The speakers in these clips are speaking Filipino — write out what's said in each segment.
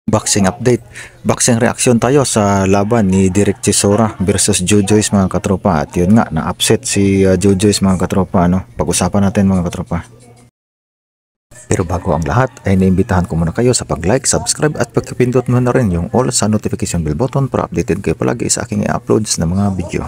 Boxing update, boxing reaction tayo sa laban ni Derek Chisora versus Joe Joyce mga katropa. At yun nga, na-upset si Joe Joyce mga katropa. Pag-usapan natin mga katropa. Pero bago ang lahat ay naimbitahan ko muna kayo sa pag-like, subscribe at pagpindot mo na rin yung all sa notification bell button para updated kayo palagi sa aking i-uploads na mga video.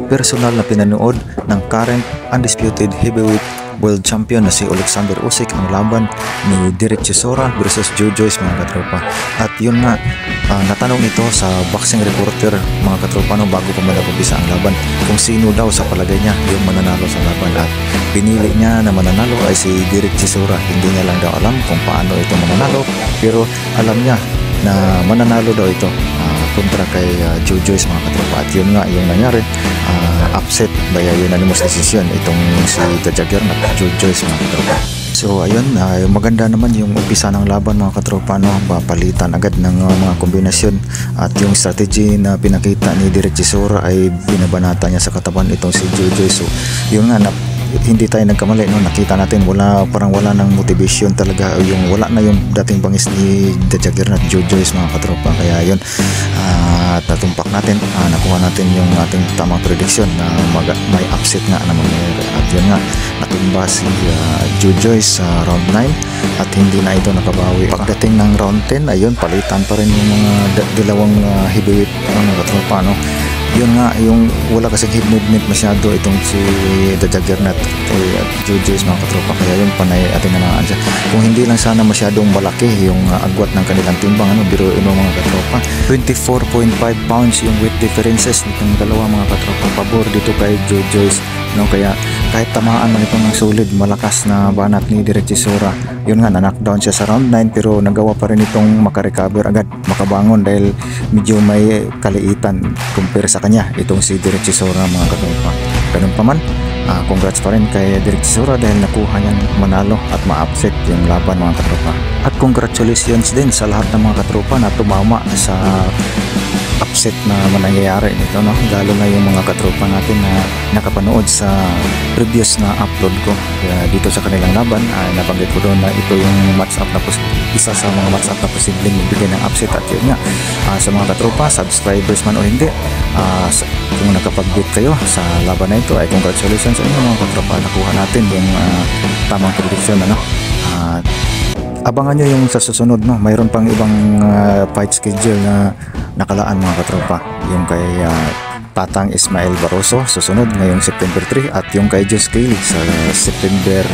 Personal na pinanood ng current undisputed heavyweight world champion na si Alexander Usyk ang laban ni Derek Chisora versus Joe Joyce mga katropa. At yun nga, natanong ito sa boxing reporter mga katropa bago pa malapabisa ang laban kung sino daw sa palagay niya yung mananalo sa laban, at pinili niya na mananalo ay si Derek Chisora. Hindi niya lang daw alam kung paano ito mananalo, pero alam niya na mananalo daw ito kontra kay Joe Joyce mga katropa. At yun nga yung nangyari, upset by unanimous decision itong si The Juggernaut Joe Joyce mga katropa. So ayun, maganda naman yung umpisa ng laban mga katropa, papalitan agad ng mga kombinasyon, at yung strategy na pinakita ni Derek Chisora ay binabanata niya sa katawan itong si Joe Joyce. So yun nga, hindi tayo nagkamali, nakita natin parang wala ng motivation talaga, yung wala na yung dating bangis ni The Juggernaut Joe Joyce mga katropa. Kaya yun, tatumpak natin, nakuha natin yung ating tamang prediction na may upset nga na mangyayari. At yun nga, natumba si Joe Joyce sa round 9 at hindi na ito nakabawi. Pagdating ng round 10, ayun, palitan pa rin yung mga dalawang heavyweight mga katropa. Yun nga, yung wala kasing head movement masyado itong si The Juggernaut at Joe Joyce mga katropa. Kaya yun, panay atin na lang siya. Kung hindi lang sana masyadong malaki yung agwat ng kanilang timbang, biruin mo mga katropa, 24.5 pounds yung weight differences nitong dalawa mga katropa, pabor dito kay Joe Joyce. Kaya kahit tamaan man itong solid, malakas na banat ni Derek Chisora, yun nga, na-knockdown siya sa round 9, pero nagawa pa rin itong makarecover agad, makabangon, dahil medyo may kaliitan compare sa kanya itong si Derek Chisora mga katropa. Ganun pa man, congrats pa rin kay Derek Chisora dahil nakuha niyang manalo at ma-upset yung laban mga katropa. At congratulations din sa lahat ng mga katropa na tumama sa upset na mangyayari nito, lalo na yung mga katropa natin na nakapanood sa previous na upload ko. Kaya dito sa kanilang laban, nabanggit ko doon na ito yung match up na isa sa mga match up na posibleng magbigay ng upset. At yun nga, sa mga katropa, subscribers man o hindi, kung nakapag-beat kayo sa laban na ito, ay congratulations sa inyo mga katropa. Nakuha natin yung tamang prediction. Abangan nyo yung sa susunod, mayroon pang ibang fight schedule na nakalaan mga katropa. Yung kay Tatang Ismael Barroso susunod ngayong September 3, at yung kay Josh Cayley sa September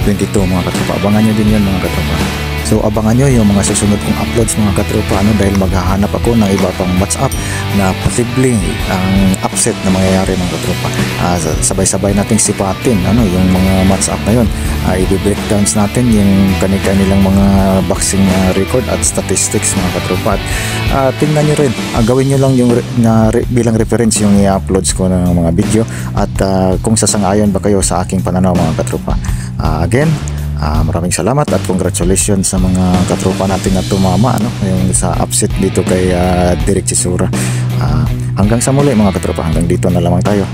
22 mga katropa. Abangan nyo din yun mga katropa. So abangan nyo yung mga susunod kong uploads mga katropa, dahil maghahanap ako ng iba pang match up na posibleng ang upset na mangyayari mga katropa. Sabay-sabay nating sipatin yung mga match up na yun. I-breakdowns natin yung kanilang mga boxing record at statistics mga katropa. At tingnan nyo rin, gawin nyo lang yung bilang reference yung i-uploads ko ng mga video, at kung sasangayon ba kayo sa aking pananaw mga katropa. Again, maraming salamat at congratulations sa mga katropa natin na tumama yung sa upset dito kay Derek Chisora. Hanggang sa muli mga katropa, hanggang dito na lamang tayo.